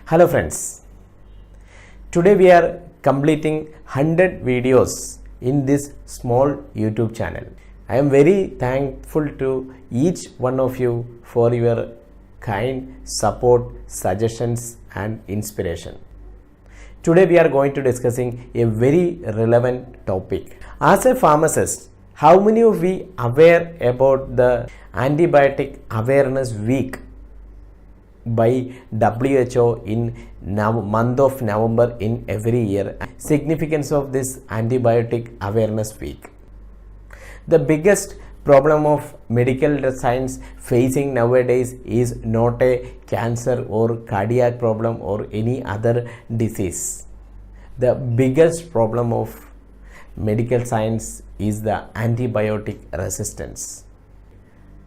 Hello friends, today we are completing 100 videos in this small YouTube channel. I am very thankful to each one of you for your kind support, suggestions and inspiration. Today we are going to discussing a very relevant topic. As a pharmacist, how many of we aware about the Antibiotic Awareness Week by WHO in month of November in every year? Significance of this Antibiotic Awareness Week. The biggest problem of medical science facing nowadays is not a cancer or cardiac problem or any other disease. The biggest problem of medical science is the antibiotic resistance.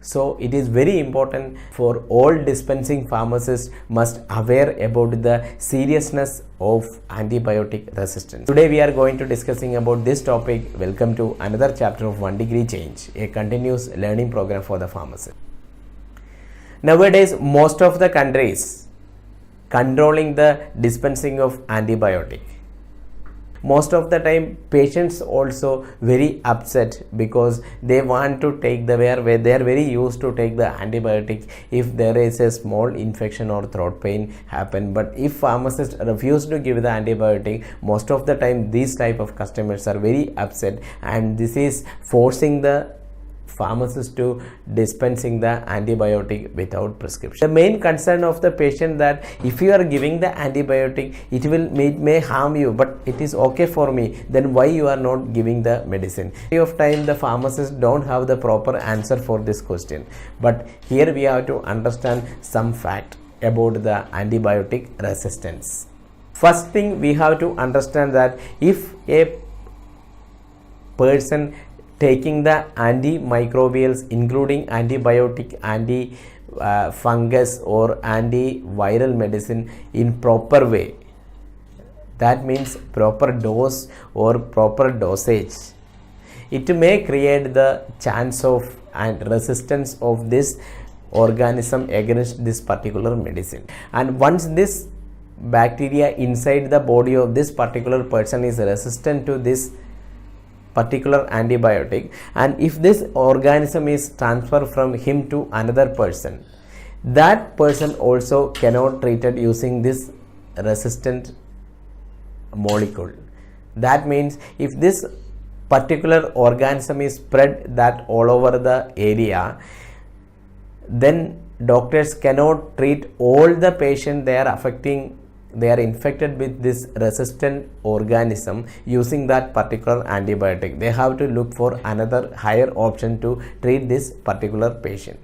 So it is very important for all dispensing pharmacists must aware about the seriousness of antibiotic resistance. Today we are going to discussing about this topic. Welcome to another chapter of 1 Degree Change, a continuous learning program for the pharmacist. Nowadays most of the countries controlling the dispensing of antibiotic. Most of the time patients also very upset because they want to take the where they are very used to take the antibiotic if there is a small infection or throat pain happen. But if pharmacists refuse to give the antibiotic, most of the time these type of customers are very upset, and this is forcing the pharmacist to dispensing the antibiotic without prescription. The main concern of the patient that if you are giving the antibiotic, it will may harm you, but it is okay for me, then why you are not giving the medicine? Of time the pharmacists don't have the proper answer for this question, but here we have to understand some fact about the antibiotic resistance. First thing we have to understand that if a person taking the antimicrobials including antibiotic, anti-fungus or antiviral medicine in proper way, that means proper dose or proper dosage, it may create the chance of and resistance of this organism against this particular medicine. And once this bacteria inside the body of this particular person is resistant to this particular antibiotic, and if this organism is transferred from him to another person, that person also cannot treat it using this resistant molecule. That means if this particular organism is spread that all over the area, then doctors cannot treat all the patient they are infected with this resistant organism using that particular antibiotic. They have to look for another higher option to treat this particular patient.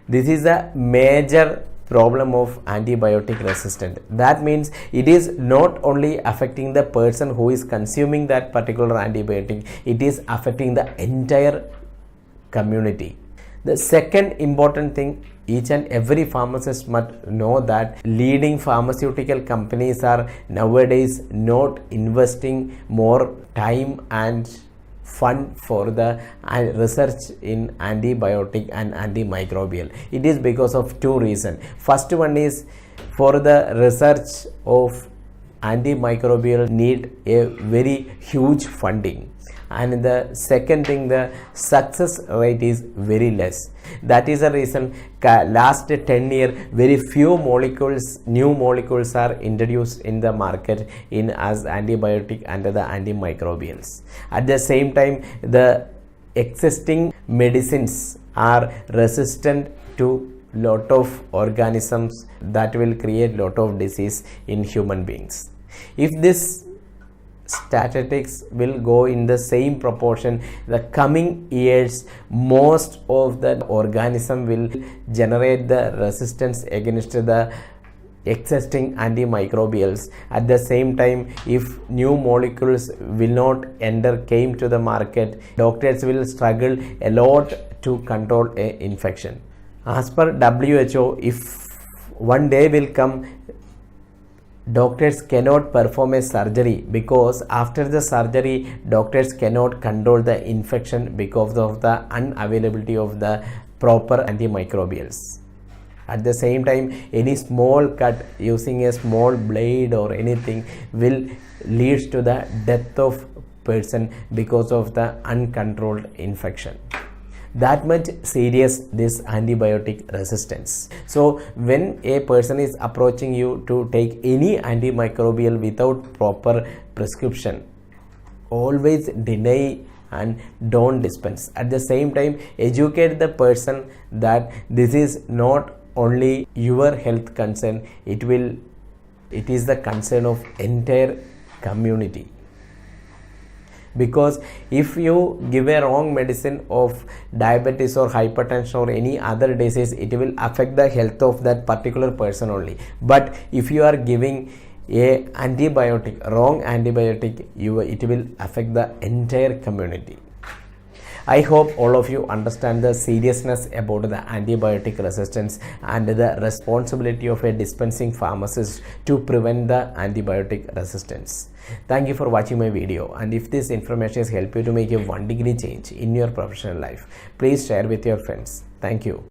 This is a major problem of antibiotic resistance. That means it is not only affecting the person who is consuming that particular antibiotic, it is affecting the entire community. The second important thing, each and every pharmacist must know that leading pharmaceutical companies are nowadays not investing more time and fund for the research in antibiotic and antimicrobial. It is because of two reasons. First one is for the research of antimicrobial need a very huge funding, and the second thing, the success rate is very less. That is the reason last 10 years very few new molecules are introduced in the market in as antibiotic and the antimicrobials. At the same time the existing medicines are resistant to lot of organisms that will create lot of disease in human beings. If this statistics will go in the same proportion, the coming years most of the organism will generate the resistance against the existing antimicrobials. At the same time, if new molecules will not came to the market, doctors will struggle a lot to control a infection. As per WHO, if one day will come, doctors cannot perform a surgery because after the surgery doctors cannot control the infection because of the unavailability of the proper antimicrobials. At the same time, any small cut using a small blade or anything will leads to the death of person because of the uncontrolled infection. That much serious this antibiotic resistance. So when a person is approaching you to take any antimicrobial without proper prescription, always deny and don't dispense. At the same time, educate the person that this is not only your health concern, it is the concern of entire community. Because if you give a wrong medicine of diabetes or hypertension or any other disease, it will affect the health of that particular person only. But if you are giving a antibiotic, wrong antibiotic, it will affect the entire community. I hope all of you understand the seriousness about the antibiotic resistance and the responsibility of a dispensing pharmacist to prevent the antibiotic resistance. Thank you for watching my video, and if this information has helped you to make a 1-degree change in your professional life, please share with your friends. Thank you.